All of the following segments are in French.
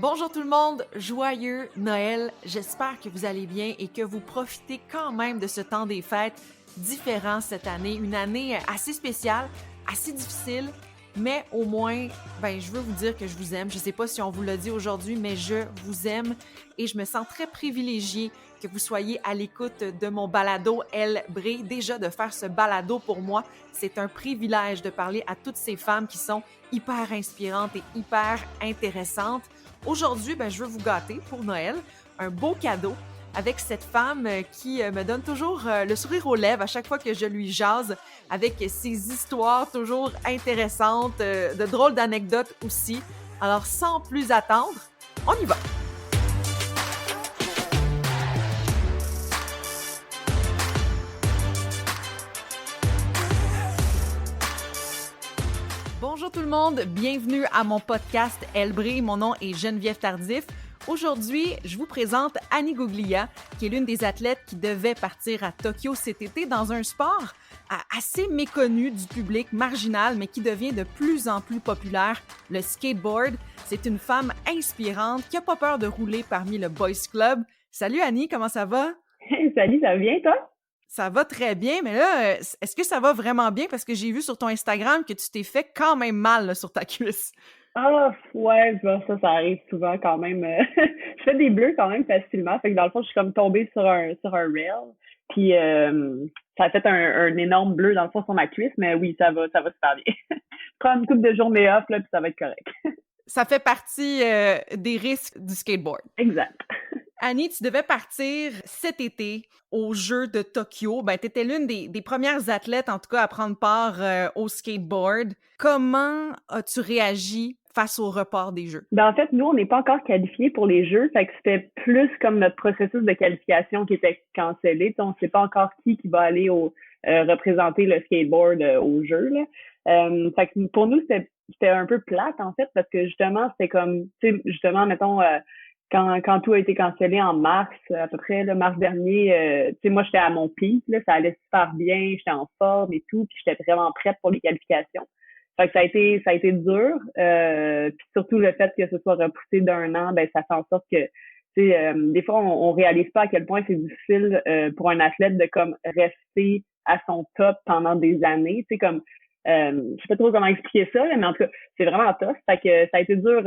Bonjour tout le monde, joyeux Noël. J'espère que vous allez bien et que vous profitez quand même de ce temps des fêtes différent cette année. Une année assez spéciale, assez difficile, mais au moins, je veux vous dire que je vous aime. Je ne sais pas si on vous l'a dit aujourd'hui, mais je vous aime et je me sens très privilégiée que vous soyez à l'écoute de mon balado Elle brille. Déjà, de faire ce balado pour moi, c'est un privilège de parler à toutes ces femmes qui sont hyper inspirantes et hyper intéressantes. Aujourd'hui, je veux vous gâter pour Noël, un beau cadeau avec cette femme qui me donne toujours le sourire aux lèvres à chaque fois que je lui jase, avec ses histoires toujours intéressantes, de drôles d'anecdotes aussi. Alors, sans plus attendre, on y va! Bonjour tout le monde, bienvenue à mon podcast Elle brille. Mon nom est Geneviève Tardif. Aujourd'hui, je vous présente Annie Guglia, qui est l'une des athlètes qui devait partir à Tokyo cet été dans un sport assez méconnu du public, marginal, mais qui devient de plus en plus populaire, le skateboard. C'est une femme inspirante qui n'a pas peur de rouler parmi le Boys Club. Salut Annie, comment ça va? Salut, ça va bien, toi? Ça va très bien, mais là, est-ce que ça va vraiment bien? Parce que j'ai vu sur ton Instagram que tu t'es fait quand même mal là, sur ta cuisse. Ah, ouais, ça arrive souvent quand même. Je fais des bleus quand même facilement. Fait que dans le fond, je suis comme tombée sur un rail. Puis ça a fait un énorme bleu dans le fond sur ma cuisse, mais oui, ça va super bien. Je prends une couple de journées off, là, puis ça va être correct. Ça fait partie des risques du skateboard. Exact. Annie, tu devais partir cet été aux Jeux de Tokyo. Tu étais l'une des premières athlètes, en tout cas, à prendre part au skateboard. Comment as-tu réagi face au report des Jeux? En fait, nous, on n'est pas encore qualifiés pour les Jeux. Fait que c'était plus comme notre processus de qualification qui était cancellé. T'sais, on ne sait pas encore qui va aller représenter le skateboard aux Jeux, là. Fait que pour nous, c'était un peu plate, en fait, parce que justement, c'était comme, tu sais, justement, mettons, quand tout a été cancellé en mars, à peu près, le mars dernier, tu sais, moi, j'étais à mon pic, là, ça allait super bien, j'étais en forme et tout, puis j'étais vraiment prête pour les qualifications. Fait que ça a été dur, puis surtout le fait que ce soit repoussé d'un an, ça fait en sorte que, tu sais, des fois, on réalise pas à quel point c'est difficile pour un athlète de comme rester à son top pendant des années, tu sais, comme je sais pas trop comment expliquer ça, là, mais en tout cas, c'est vraiment tough. Fait que ça a été dur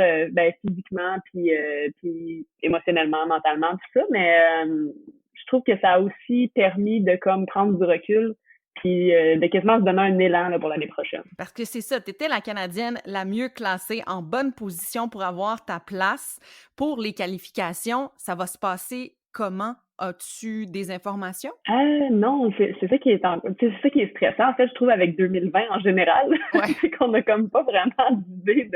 physiquement, puis émotionnellement, mentalement, tout ça. Mais je trouve que ça a aussi permis de comme prendre du recul puis de quasiment se donner un élan là, pour l'année prochaine. Parce que c'est ça, tu étais la Canadienne la mieux classée, en bonne position pour avoir ta place pour les qualifications. Ça va se passer comment? As-tu des informations? Non, c'est ça qui est c'est ça qui est stressant en fait, je trouve avec 2020 en général, Ouais. c'est qu'on a comme pas vraiment d'idée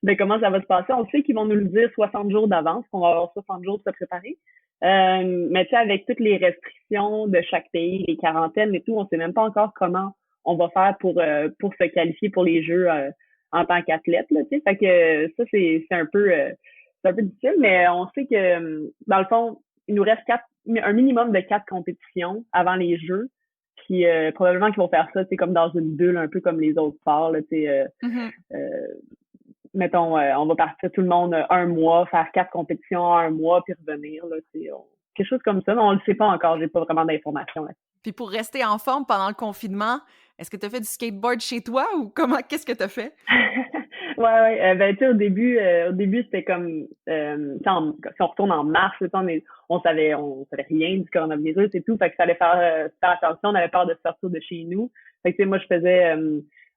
de comment ça va se passer. On sait qu'ils vont nous le dire 60 jours d'avance, qu'on va avoir 60 jours pour se préparer. Mais tu sais, avec toutes les restrictions de chaque pays, les quarantaines et tout, on sait même pas encore comment on va faire pour se qualifier pour les Jeux en tant qu'athlète, là, tu sais. Fait que ça, c'est un peu difficile, mais on sait que dans le fond, il nous reste un minimum de 4 compétitions avant les Jeux. Puis probablement qu'ils vont faire ça, c'est comme dans une bulle, un peu comme les autres sports. Là, Mhm. mettons, on va partir tout le monde un mois, faire 4 compétitions en un mois, puis revenir. Là, quelque chose comme ça, mais on le sait pas encore. J'ai pas vraiment d'informations là. Puis pour rester en forme pendant le confinement, est-ce que tu as fait du skateboard chez toi ou qu'est-ce que tu as fait? Ouais. Tu sais, au début, c'était comme, si on retourne en mars, là, on savait rien du coronavirus et tout. Fait qu'il fallait faire attention. On avait peur de sortir de chez nous. Fait que, tu sais, moi, je faisais,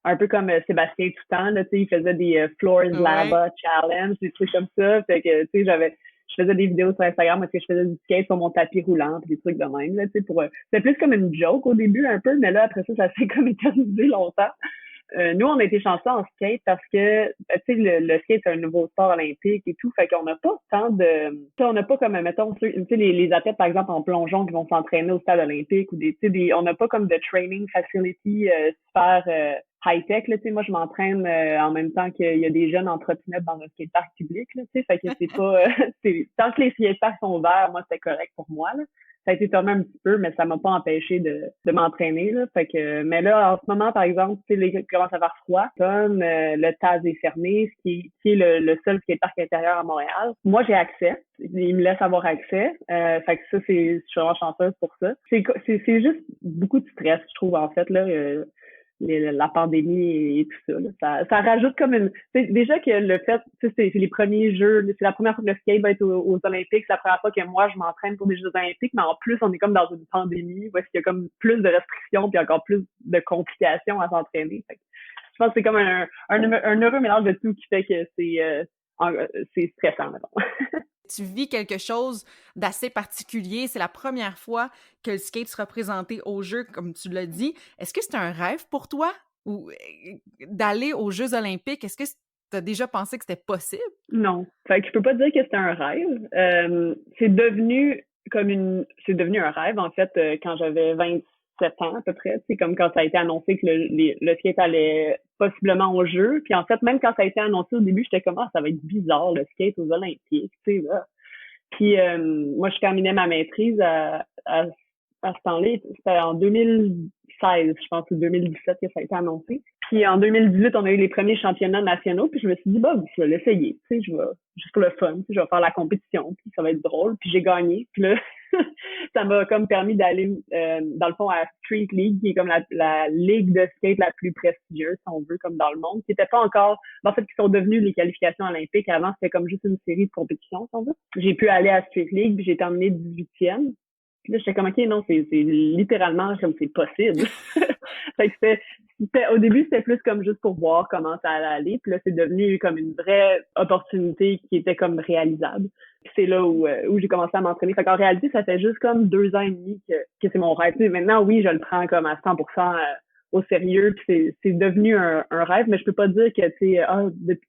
un peu comme Sébastien Toutan, là, tu sais, il faisait des Floors Ouais. Lava Challenge, des trucs comme ça. Fait que, tu sais, je faisais des vidéos sur Instagram parce que je faisais du skate sur mon tapis roulant pis des trucs de même, là, tu sais, c'était plus comme une joke au début, un peu, mais là, après ça s'est comme éternisé longtemps. Nous, on a été chanceux en skate parce que, tu sais, le skate, c'est un nouveau sport olympique et tout, fait qu'on n'a pas tant de... Tu sais, on n'a pas comme, mettons, tu sais, les athlètes, par exemple, en plongeon qui vont s'entraîner au stade olympique ou on n'a pas comme de training facility super high-tech, là, tu sais, moi, je m'entraîne en même temps qu'il y a des jeunes en trottinette dans un skatepark public, là, tu sais, fait que c'est pas, tant que les skateparks sont ouverts, moi, c'était correct pour moi, là. Ça a été fermé un petit peu, mais ça m'a pas empêché de m'entraîner, là. Fait que, mais là, en ce moment, par exemple, tu sais, il commence à faire froid. Comme le Taz est fermé, qui est le seul skatepark intérieur à Montréal. Moi, j'ai accès. Ils me laissent avoir accès. Fait que ça, je suis vraiment chanceuse pour ça. C'est juste beaucoup de stress, je trouve, en fait, là. La pandémie et tout ça, là. Ça rajoute comme une... Déjà que le fait, c'est les premiers jeux, c'est la première fois que le skate va être aux Olympiques, c'est la première fois que moi, je m'entraîne pour des Jeux olympiques, mais en plus, on est comme dans une pandémie où est-ce qu'il y a comme plus de restrictions puis encore plus de complications à s'entraîner. Fait que je pense que c'est comme un heureux mélange de tout qui fait que c'est stressant, mettons. Tu vis quelque chose d'assez particulier. C'est la première fois que le skate sera présenté aux Jeux, comme tu l'as dit. Est-ce que c'est un rêve pour toi ou d'aller aux Jeux olympiques? Est-ce que tu as déjà pensé que c'était possible? Non. Fait que je peux pas dire que c'était un rêve. C'est devenu un rêve, en fait, quand j'avais 27 ans, à peu près. C'est comme quand ça a été annoncé que le skate allait possiblement au jeu. Puis en fait, même quand ça a été annoncé au début, j'étais comme, ah, ça va être bizarre, le skate aux Olympiques, tu sais, là. Puis moi, je terminais ma maîtrise à ce temps-là. C'était en 2016, je pense, ou 2017 que ça a été annoncé. Puis en 2018, on a eu les premiers championnats nationaux. Puis je me suis dit, bah, je vais l'essayer. Tu sais, je vais juste pour le fun. Tu sais, je vais faire la compétition. Puis ça va être drôle. Puis j'ai gagné. Puis là, ça m'a comme permis d'aller, dans le fond, à Street League, qui est comme la ligue de skate la plus prestigieuse, si on veut, comme dans le monde, qui n'était pas encore, en fait, qui sont devenus les qualifications olympiques. Avant, c'était comme juste une série de compétitions, si on veut. J'ai pu aller à Street League, puis j'ai terminé 18e. Puis là, j'étais comme, OK, non, c'est littéralement comme c'est possible. Fait que au début, c'était plus comme juste pour voir comment ça allait aller. Puis là, c'est devenu comme une vraie opportunité qui était comme réalisable. Puis c'est là où j'ai commencé à m'entraîner. Fait qu'en réalité, ça fait juste comme 2 ans et demi que c'est mon rêve. Puis maintenant, oui, je le prends comme à 100% au sérieux. Puis c'est devenu un rêve, mais je peux pas dire que, tu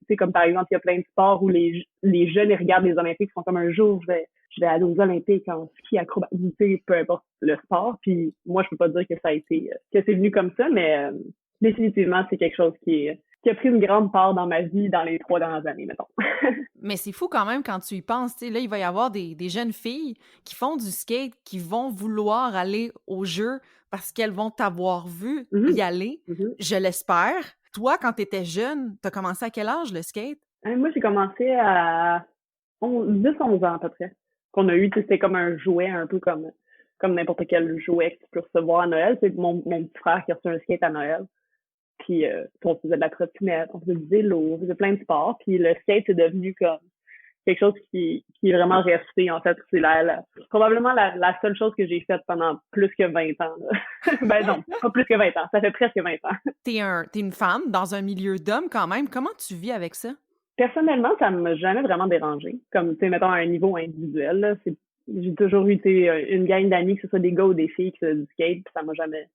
sais, comme par exemple, il y a plein de sports où les jeunes, ils regardent les Olympiques, ils font comme un jour, je vais aller aux Olympiques en ski, acrobatie, peu importe le sport. Puis moi, je peux pas dire que ça a été, que c'est venu comme ça, mais définitivement, c'est quelque chose qui a pris une grande part dans ma vie dans les 3 dernières années, mettons. Mais c'est fou quand même quand tu y penses. Là, il va y avoir des jeunes filles qui font du skate, qui vont vouloir aller aux Jeux parce qu'elles vont t'avoir vu y aller. Je l'espère. Toi, quand tu étais jeune, tu as commencé à quel âge le skate? Moi, j'ai commencé à 10-11 ans à peu près. Qu'on a eu, c'était comme un jouet, un peu comme n'importe quel jouet que tu peux recevoir à Noël. C'est mon petit frère qui a reçu un skate à Noël. Puis on faisait de la trottinette, on faisait du vélo, on faisait plein de sports. Puis le skate est devenu comme quelque chose qui est vraiment resté, en fait. C'est probablement la seule chose que j'ai faite pendant plus que 20 ans. Là. Ben non, pas plus que 20 ans. Ça fait presque 20 ans. T'es une femme dans un milieu d'hommes quand même. Comment tu vis avec ça? Personnellement, ça ne m'a jamais vraiment dérangé. Comme, tu sais, mettons, à un niveau individuel, là, j'ai toujours eu une gang d'amis, que ce soit des gars ou des filles qui faisaient du skate, puis ça m'a jamais...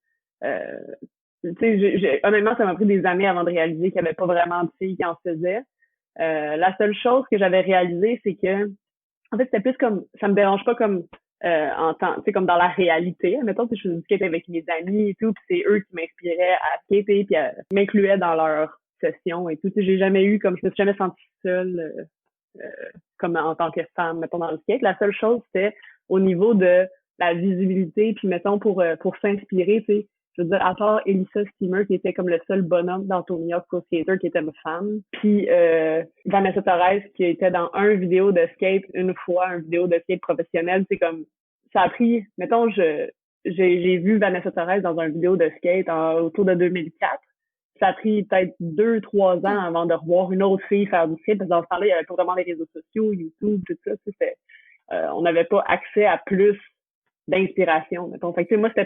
tu sais, honnêtement, ça m'a pris des années avant de réaliser qu'il n'y avait pas vraiment de filles qui en faisaient. La seule chose que j'avais réalisée, c'est que, en fait, c'était plus comme, ça me dérange pas comme en temps, tu sais, comme dans la réalité. Mettons que je faisais du skate avec mes amis et tout, puis c'est eux qui m'inspiraient à skater, puis m'incluaient dans leur session et tout. Tu sais, j'ai jamais eu, comme je me suis jamais sentie seule comme en tant que femme, mettons, dans le skate. La seule chose, c'était au niveau de la visibilité, puis mettons, pour s'inspirer, tu sais, je veux dire, à part Elissa Steamer, qui était comme le seul bonhomme dans Tony Hawk Pro Skater, qui était une femme, puis Vanessa Torres, qui était dans un vidéo de skate une fois, un vidéo de skate professionnel, c'est comme, ça a pris, mettons, j'ai vu Vanessa Torres dans un vidéo de skate autour de 2004. Ça a pris peut-être 2-3 ans avant de revoir une autre fille faire du skate, parce que dans ce temps-là, il y avait pas vraiment les réseaux sociaux, YouTube, tout ça, on n'avait pas accès à plus d'inspiration, mettons. Fait que, moi, c'était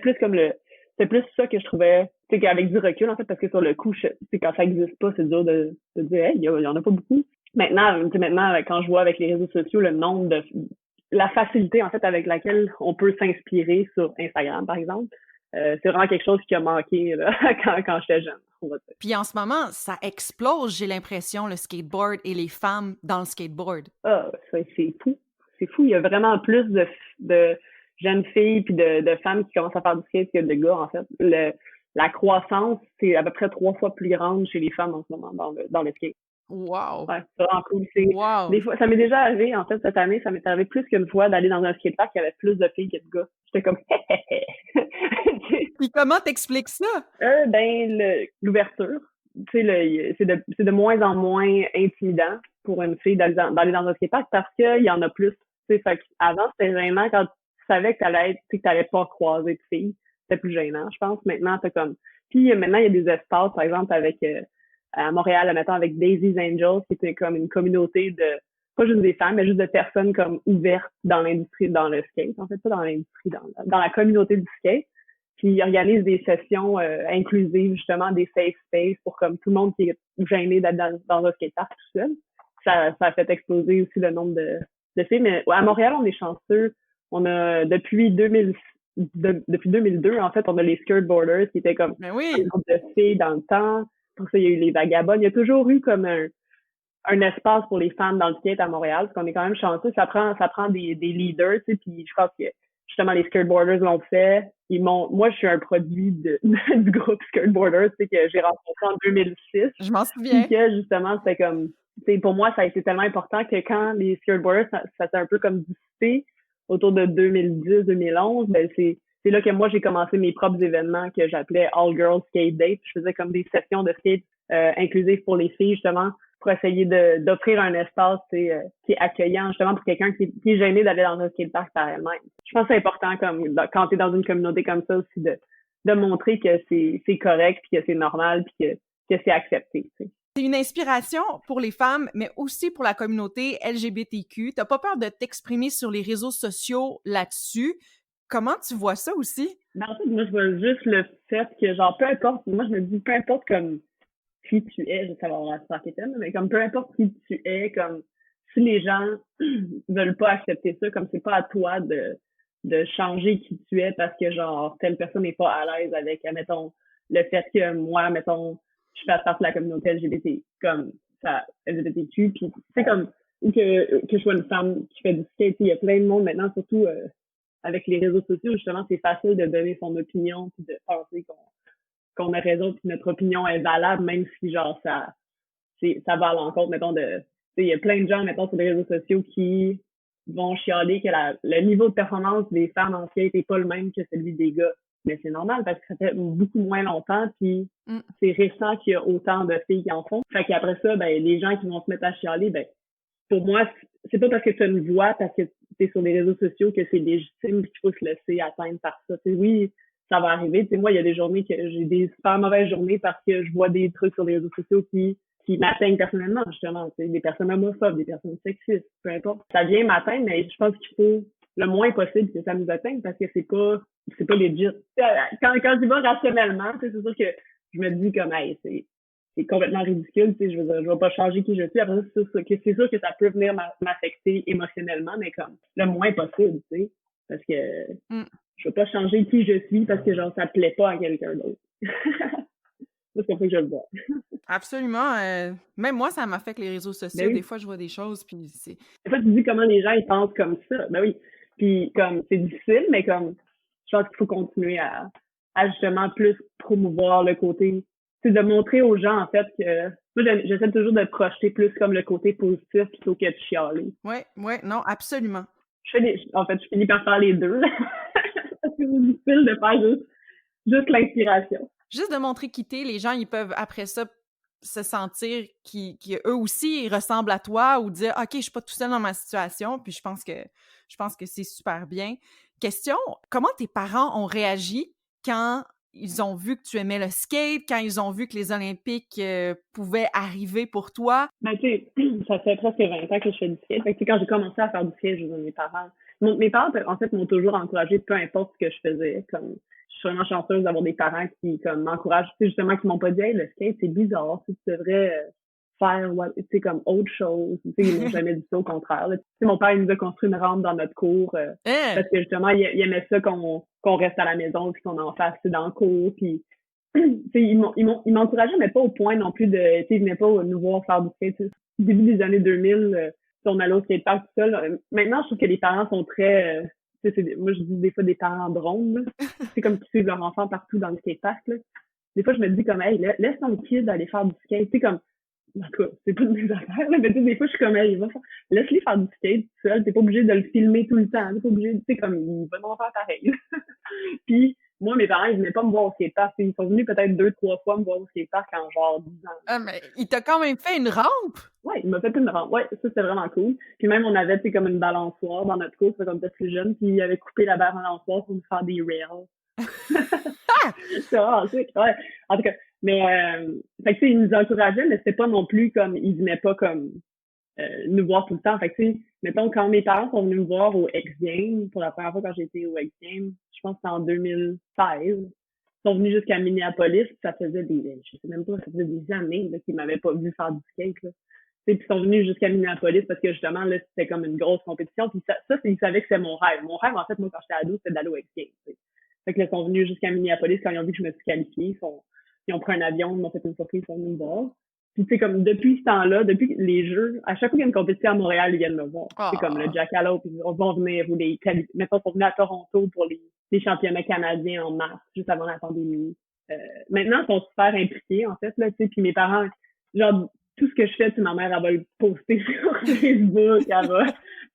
plus ça que je trouvais, tu sais, qu'avec du recul, en fait, parce que sur le coup, quand ça existe pas, c'est dur de dire, hey, il y en a pas beaucoup. Maintenant, quand je vois avec les réseaux sociaux le nombre la facilité, en fait, avec laquelle on peut s'inspirer sur Instagram, par exemple, c'est vraiment quelque chose qui a manqué, là, quand j'étais jeune, on va dire. Puis en ce moment, ça explose, j'ai l'impression, le skateboard et les femmes dans le skateboard. Ah, c'est fou. C'est fou. Il y a vraiment plus de jeunes filles puis de femmes qui commencent à faire du skate que de gars, en fait. la croissance, c'est à peu près 3 fois plus grande chez les femmes en ce moment dans le skate. Wow! Ouais, c'est vraiment cool. Wow! Des fois, ça m'est déjà arrivé, en fait, cette année, ça m'est arrivé plus qu'une fois d'aller dans un skatepark qui avait plus de filles que de gars. J'étais comme, Puis comment t'expliques ça? ben, l'ouverture. Tu sais, c'est de moins en moins intimidant pour une fille d'aller dans un skatepark parce qu'il y en a plus. Tu sais, fait avant, c'était gênant quand tu savais que t'allais pas croiser de filles. C'était plus gênant, je pense. Maintenant, t'as comme, puis maintenant, il y a des espaces, par exemple, avec, à Montréal, admettons, avec Daisy's Angels, qui était comme une communauté de, pas juste des femmes, mais juste de personnes comme ouvertes dans l'industrie, dans le skate, en fait, pas dans l'industrie, dans la communauté du skate. Puis ils organisent des sessions inclusives, justement, des safe space pour comme tout le monde qui est gêné d'être dans un skatepark tout seul. Ça a fait exploser aussi le nombre de filles. Mais ouais, à Montréal, on est chanceux. On a depuis 2002, en fait, on a les skateboarders qui étaient comme Ben un oui! groupe de filles dans le temps. Pour ça, il y a eu les vagabondes. Il y a toujours eu comme un espace pour les femmes dans le skate à Montréal, parce qu'on est quand même chanceux. Ça prend des leaders, tu sais, puis je pense que justement les skateboarders l'ont fait. Moi, je suis un produit du groupe Skateboarders, tu sais, que j'ai rencontré en 2006. Je m'en Puis souviens. que justement, c'était comme, tu sais, pour moi, ça a été tellement important que quand les skateboarders, ça s'est un peu comme dissipé autour de 2010-2011, ben c'est là que moi, j'ai commencé mes propres événements que j'appelais All Girls Skate Date. Je faisais comme des sessions de skate inclusives pour les filles, justement, pour essayer d'offrir un espace qui est accueillant, justement, pour quelqu'un qui est gêné d'aller dans un skatepark par elle-même. Je pense que c'est important, comme quand tu es dans une communauté comme ça aussi, de montrer que c'est correct, puis que c'est normal, puis que c'est accepté. Tu sais. C'est une inspiration pour les femmes, mais aussi pour la communauté LGBTQ. T'as pas peur de t'exprimer sur les réseaux sociaux là-dessus. Comment tu vois ça aussi? Ben, en fait, moi, je vois juste le fait que, genre, peu importe, moi, je me dis, peu importe comme qui tu es, je sais avoir la thème, mais comme peu importe qui tu es, comme si les gens veulent pas accepter ça, comme c'est pas à toi de changer qui tu es parce que genre telle personne n'est pas à l'aise avec, admettons, le fait que moi, mettons, je fasse partie de la communauté LGBT, comme ça, LGBTQ, puis c'est comme ou que je sois une femme qui fait du skate, il y a plein de monde maintenant, surtout avec les réseaux sociaux, justement, c'est facile de donner son opinion puis de penser qu'on a raison puis notre opinion est valable, même si genre ça va à l'encontre, mettons, il y a plein de gens, mettons, sur les réseaux sociaux qui vont chialer que le niveau de performance des femmes en skate n'est pas le même que celui des gars. Mais c'est normal parce que ça fait beaucoup moins longtemps, puis c'est récent qu'il y a autant de filles qui en font. Fait qu'après ça, ben, les gens qui vont se mettre à chialer, ben, pour moi, c'est pas parce que tu as une voix, parce que tu es sur les réseaux sociaux que c'est légitime qu'il faut se laisser atteindre par ça. T'sais, oui, ça va arriver. T'sais, moi, il y a des journées que j'ai des super mauvaises journées parce que je vois des trucs sur les réseaux sociaux qui m'atteignent personnellement, justement. Des personnes homophobes, des personnes sexistes, peu importe. Ça vient m'atteindre, mais je pense qu'il faut le moins possible que ça nous atteigne parce que c'est pas legit. Quand j'y vais rationnellement, c'est sûr que je me dis comme, hey, c'est complètement ridicule, tu sais, je veux dire, je vais pas changer qui je suis. Après, c'est sûr que ça peut venir m'affecter émotionnellement, mais comme le moins possible, tu sais, parce que je veux pas changer qui je suis parce que genre ça plaît pas à quelqu'un d'autre. C'est comme ça que je le vois. Absolument. Même moi, ça m'affecte les réseaux sociaux. Oui. Des fois, je vois des choses, puis c'est... Des fois, tu dis comment les gens ils pensent comme ça. Ben oui. Puis comme c'est difficile, mais comme je pense qu'il faut continuer à justement plus promouvoir le côté, c'est de montrer aux gens en fait que moi j'essaie toujours de projeter plus comme le côté positif plutôt que de chialer. Ouais, non, absolument. En fait, je finis par faire les deux. Parce que c'est difficile de faire juste l'inspiration. Juste de montrer quitter, les gens, ils peuvent après ça se sentir qu'eux aussi ils ressemblent à toi ou dire OK, je suis pas tout seul dans ma situation, puis je pense que c'est super bien. Question, comment tes parents ont réagi quand ils ont vu que tu aimais le skate, quand ils ont vu que les Olympiques pouvaient arriver pour toi? Ben, tu sais, ça fait presque 20 ans que je fais du skate. Fait que, quand j'ai commencé à faire du skate, je mes parents. Mes parents, en fait, m'ont toujours encouragé, peu importe ce que je faisais. Comme, je suis vraiment chanceuse d'avoir des parents qui, comme, m'encouragent, tu sais, justement, qui m'ont pas dit, hey, le skate, c'est bizarre, tu devrais faire, tu sais, comme autre chose. Tu sais, ils m'ont jamais dit ça, au contraire. Tu sais, mon père, il nous a construit une rampe dans notre cour, parce que, justement, il aimait ça qu'on reste à la maison, puis qu'on en fasse, dans le cours, puis ils m'encourageaient, mais pas au point non plus de, ils venaient pas nous voir faire du skate. Au début des années 2000, on allait au skatepark tout seul. Maintenant, je trouve que les parents sont très, moi je dis des fois des parents drones. C'est comme qu'ils suivent leur enfant partout dans le skatepark. des fois, je me dis comme, hey, laisse ton kid aller faire du skate. Tu sais, comme, en tout cas, c'est pas de mes affaires, là, mais tu sais, des fois, je suis comme, hey, laisse-les faire du skate tout seul. T'es pas obligé de le filmer tout le temps. T'es pas obligé, tu sais, comme, il va m'en faire pareil. Puis, moi, mes parents, ils venaient pas me voir au skatepark. Ils sont venus peut-être 2, 3 fois me voir au skatepark en genre 10 ans. Ah, mais il t'a quand même fait une rampe! Ouais, il m'a fait une rampe. Ouais, ça, c'était vraiment cool. Puis même, on avait, tu sais, comme une balançoire dans notre course, comme peut-être plus jeune, puis il avait coupé la balançoire pour nous faire des rails. Ah! C'est vraiment sick, ouais. En tout cas, mais, fait que, tu sais, ils nous encourageaient, mais c'était pas non plus comme, ils venaient pas comme, nous voir tout le temps. Fait que, tu sais, mettons, quand mes parents sont venus me voir au X Games, pour la première fois quand j'étais au X Games, je pense que c'était en 2016, ils sont venus jusqu'à Minneapolis, puis ça faisait je sais même pas, ça faisait des années, là, qu'ils m'avaient pas vu faire du skate, là. Puis ils sont venus jusqu'à Minneapolis parce que justement, là, c'était comme une grosse compétition. Puis ils savaient que c'était mon rêve. Mon rêve, en fait, moi, quand j'étais ado, c'était d'aller au X Games, tu sais. Fait que là, ils sont venus jusqu'à Minneapolis quand ils ont vu que je me suis qualifiée. Ils ont pris un avion, ils m'ont fait une surprise, ils sont venus me voir. Puis, tu sais, comme depuis ce temps-là, depuis les Jeux, à chaque fois qu'il y a une compétition à Montréal, ils viennent me voir. C'est comme le Ah. Jackalope, ils vont venir, ou mettons, ils sont venus à Toronto pour les championnats canadiens en mars, juste avant la pandémie. Maintenant, ils sont super impliqués, en fait, là, tu sais, puis mes parents, genre, tout ce que je fais, tu sais, ma mère, elle va le poster sur Facebook, elle va,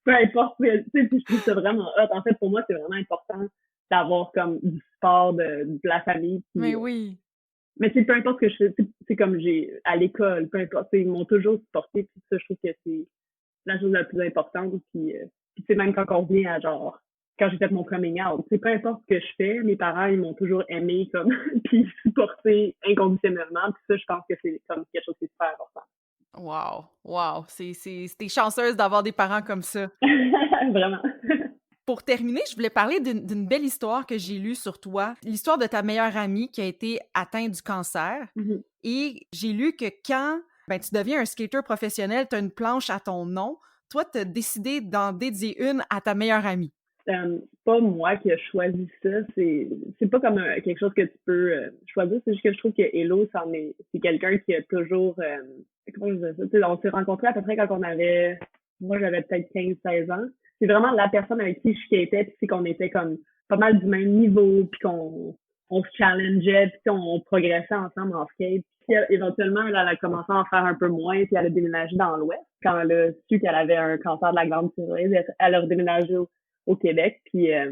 peu importe, tu sais, puis je trouve ça vraiment hot. En fait, pour moi, c'est vraiment important d'avoir comme du support de la famille. Puis, Mais oui. mais c'est peu importe ce que je fais, c'est comme j'ai à l'école, peu importe, ils m'ont toujours supporté, puis ça, je trouve que c'est la chose la plus importante. Puis tu sais, même quand on revient à genre quand j'ai fait mon coming out, c'est peu importe ce que je fais, mes parents, ils m'ont toujours aimé comme puis supporté inconditionnellement. Puis ça, je pense que c'est comme quelque chose qui est super important. Wow, wow, t'es chanceuse d'avoir des parents comme ça. Vraiment. Pour terminer, je voulais parler d'une belle histoire que j'ai lue sur toi, l'histoire de ta meilleure amie qui a été atteinte du cancer. Mhm. Et j'ai lu que quand tu deviens un skater professionnel, tu as une planche à ton nom, toi, tu as décidé d'en dédier une à ta meilleure amie. Pas moi qui ai choisi ça. C'est pas comme quelque chose que tu peux choisir. C'est juste que je trouve que Hello, c'est quelqu'un qui a toujours comment je dis ça? Tu sais, on s'est rencontrés à peu près quand moi j'avais peut-être 15, 16 ans. C'est vraiment la personne avec qui je skatais, puis c'est qu'on était comme pas mal du même niveau, puis qu'on se challengeait, puis on progressait ensemble en skate. Puis éventuellement, elle a commencé à en faire un peu moins, puis elle a déménagé dans l'Ouest. Quand elle a su qu'elle avait un cancer de la glande thyroïde, elle a redéménagé au Québec, puis là,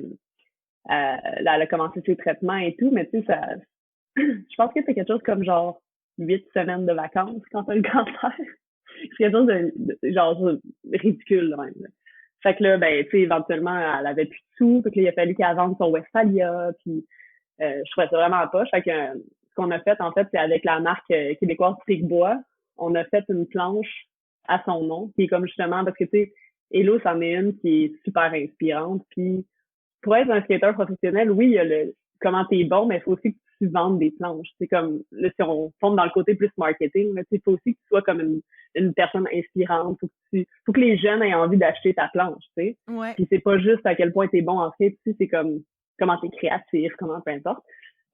elle a commencé ses traitements et tout, mais tu sais, ça, je pense que c'est quelque chose comme genre 8 semaines de vacances quand t'as le cancer. C'est quelque chose de genre ridicule même. Là. Fait que là, ben, tu sais, éventuellement, elle avait plus de sous, fait que là, il a fallu qu'elle vende son Westphalia, puis je trouvais ça vraiment poche. Fait que ce qu'on a fait, en fait, c'est avec la marque québécoise Picbois, on a fait une planche à son nom, qui est comme justement, parce que tu sais, Hello, c'en est une qui est super inspirante, puis pour être un skateur professionnel, oui, il y a comment t'es bon, mais il faut aussi que tu vendes des planches. C'est comme, là, si on tombe dans le côté plus marketing, mais il faut aussi que tu sois comme une personne inspirante. Faut que les jeunes aient envie d'acheter ta planche, tu sais. Ouais. Puis c'est pas juste à quel point t'es bon en skate, c'est comme, comment t'es créatif, comment peu importe.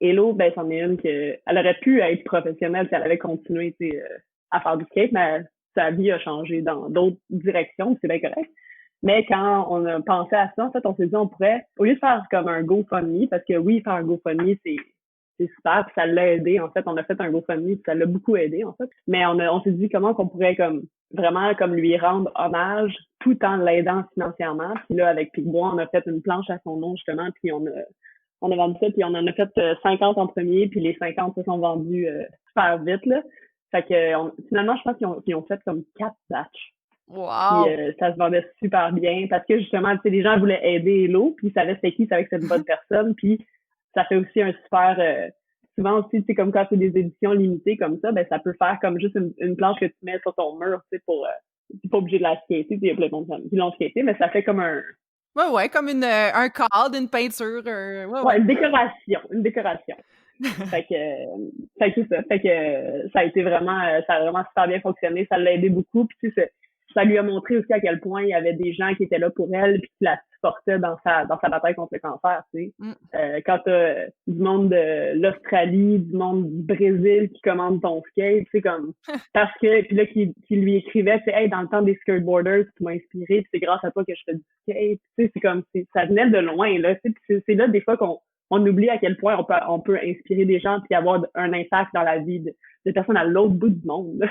Et l'autre, ben, c'en est une que, elle aurait pu être professionnelle si elle avait continué, tu sais, à faire du skate, mais sa vie a changé dans d'autres directions, c'est bien correct. Mais quand on a pensé à ça, en fait, on s'est dit, on pourrait, au lieu de faire comme un GoFundMe, parce que oui, faire un GoFundMe, c'est super, puis ça l'a aidé. En fait, on a fait un GoFundMe, puis ça l'a beaucoup aidé, en fait. Mais on s'est dit comment qu'on pourrait comme vraiment comme lui rendre hommage tout en l'aidant financièrement. Puis là, avec Picbois, on a fait une planche à son nom, justement, puis on a vendu ça, puis on en a fait 50 en premier, puis les 50 se sont vendus super vite, là. Fait que finalement, je pense qu'ils ont fait comme 4 batchs. Wow! Puis ça se vendait super bien parce que justement, tu sais, les gens voulaient aider Hello, puis ils savaient c'était qui, ils savaient que c'était une bonne personne, puis ça fait aussi un super... souvent aussi, tu sais, comme quand c'est des éditions limitées comme ça, ben ça peut faire comme juste une planche que tu mets sur ton mur, tu sais, pour... t'es pas obligé de la skater, il y a plein de monde qui l'ont skaté, mais ça fait comme Ouais, comme un cadre, une peinture, ouais, une décoration. fait que c'est ça. Fait que ça a été vraiment, ça a vraiment super bien fonctionné. Ça l'a aidé beaucoup. Puis tu sais, ça lui a montré aussi à quel point il y avait des gens qui étaient là pour elle puis qui la supportaient dans sa bataille contre le cancer. Tu sais, quand t'as du monde de l'Australie, du monde du Brésil qui commande ton skate, tu sais comme parce que puis là qui lui écrivait, c'est hey dans le temps des skateboarders qui m'ont inspiré, puis c'est grâce à toi que je fais du skate. Tu sais, c'est comme ça venait de loin là. Tu sais, c'est là des fois qu'on on oublie à quel point on peut inspirer des gens puis avoir un impact dans la vie de personnes à l'autre bout du monde.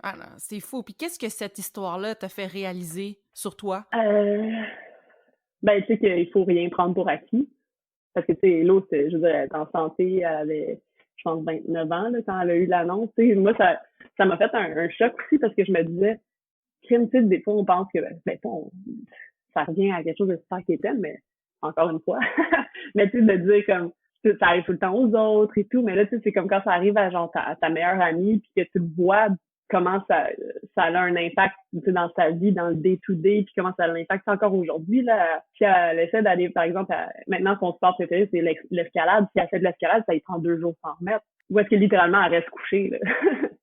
Ah non, c'est fou. Puis qu'est-ce que cette histoire-là t'a fait réaliser sur toi? Ben, tu sais qu'il faut rien prendre pour acquis. Parce que, tu sais, l'autre, je veux dire, elle est en santé, elle avait, je pense, 29 ans, là, quand elle a eu l'annonce. Tu sais, moi, ça m'a fait un choc aussi parce que je me disais, crime, tu sais, des fois, on pense que, ça revient à quelque chose de super quétaine, mais encore une fois. Mais tu sais, de dire comme, ça arrive tout le temps aux autres et tout, mais là, tu sais, c'est comme quand ça arrive à genre ta meilleure amie, puis que tu vois comment ça a un impact, tu sais, dans sa vie, dans le day-to-day, puis comment ça a un impact encore aujourd'hui, là. Puis elle essaie d'aller, par exemple, maintenant, son sport préféré, c'est l'escalade. Si elle fait de l'escalade, ça lui prend 2 jours sans remettre. Ou est-ce que littéralement, elle reste couchée,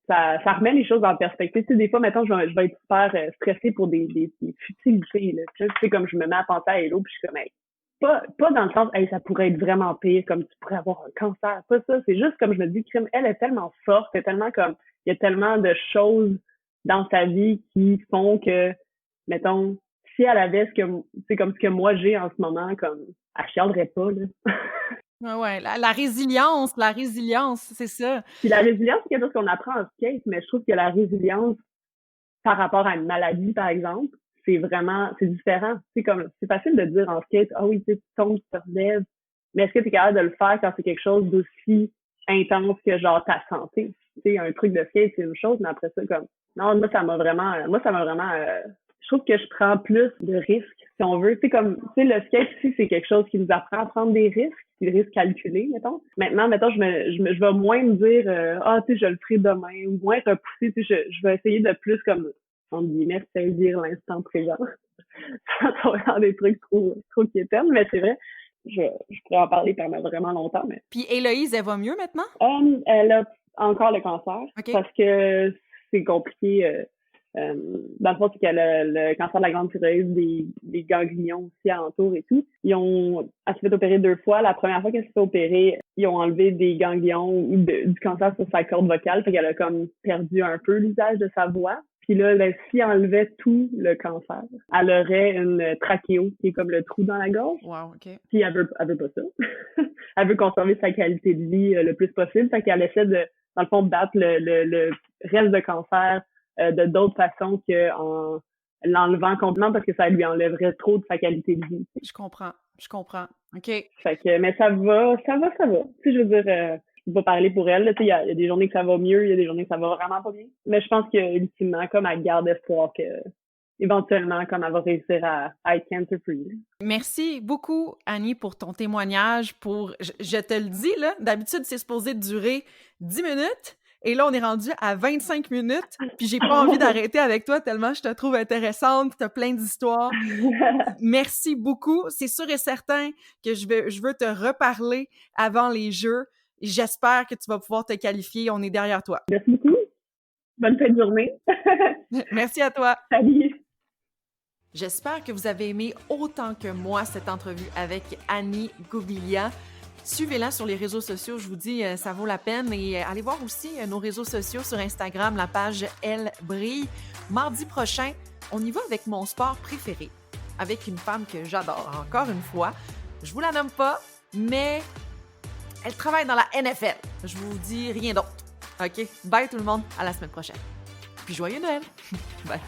là. Ça remet les choses en perspective. Tu sais, des fois, maintenant, je vais être super stressée pour des futilités, là. Tu sais, comme je me mets à penser à Hello, puis je suis comme, hey, pas dans le sens, hey, ça pourrait être vraiment pire, comme tu pourrais avoir un cancer. Pas ça. C'est juste comme je me dis, crime, elle est tellement forte, elle est tellement comme, il y a tellement de choses dans sa vie qui font que, mettons, si elle avait c'est comme ce que moi j'ai en ce moment, comme, elle chialerait pas, là. Ouais, la résilience, c'est ça. Puis la résilience, c'est quelque chose qu'on apprend en skate, mais je trouve que la résilience par rapport à une maladie, par exemple, c'est différent. C'est facile de dire en skate, ah oui, tu tombes, tu te relèves, mais est-ce que tu es capable de le faire quand c'est quelque chose d'aussi intense que genre ta santé? Tu sais, un truc de skate, c'est une chose, mais après ça, comme, non, je trouve que je prends plus de risques, si on veut. Tu sais, comme, tu sais, le skate aussi, c'est quelque chose qui nous apprend à prendre des risques, des risques calculés, mettons. Maintenant, mettons, je vais moins me dire, tu sais, je le ferai demain, ou moins être poussé, tu sais, je vais essayer de plus comme, entre guillemets, saisir l'instant présent. Sans tomber dans des trucs trop quétaines, mais c'est vrai, je pourrais en parler pendant vraiment longtemps, mais. Puis Héloïse, elle va mieux maintenant? Elle a encore le cancer, OK. parce que c'est compliqué. Dans le fond, c'est qu'elle a le cancer de la glande thyroïde, des ganglions aussi alentour et tout. Elle s'est fait opérer 2 fois. La première fois qu'elle s'est fait opérer, ils ont enlevé des ganglions du cancer sur sa corde vocale, fait qu'elle a comme perdu un peu l'usage de sa voix. Puis là, ben, si elle enlevait tout le cancer, elle aurait une trachéo, qui est comme le trou dans la gorge. Wow, OK. Puis elle veut pas ça. Elle veut conserver sa qualité de vie le plus possible. Fait qu'elle essaie de, dans le fond, battre le reste de cancer de d'autres façons qu'en l'enlevant complètement parce que ça lui enlèverait trop de sa qualité de vie. Je comprends. OK. Fait que, mais ça va. Tu sais, je veux dire, je peux pas parler pour elle, là, tu sais, il y a des journées que ça va mieux, il y a des journées que ça va vraiment pas bien. Mais je pense que, ultimement, comme elle garde espoir que, éventuellement, comme elle va réussir à être cancer-free. Merci beaucoup, Annie, pour ton témoignage. Je te le dis, là, d'habitude, c'est supposé durer 10 minutes. Et là, on est rendu à 25 minutes, puis j'ai pas envie d'arrêter avec toi tellement je te trouve intéressante, puis t'as plein d'histoires. Merci beaucoup. C'est sûr et certain que je veux te reparler avant les Jeux. J'espère que tu vas pouvoir te qualifier. On est derrière toi. Merci beaucoup. Bonne fin de journée. Merci à toi. Salut. J'espère que vous avez aimé autant que moi cette entrevue avec Annie Guglia. Suivez-la sur les réseaux sociaux, je vous dis, ça vaut la peine. Et allez voir aussi nos réseaux sociaux sur Instagram, la page Elle brille. Mardi prochain, on y va avec mon sport préféré, avec une femme que j'adore, encore une fois. Je vous la nomme pas, mais elle travaille dans la NFL. Je vous dis rien d'autre. OK? Bye tout le monde, à la semaine prochaine. Puis joyeux Noël! Bye!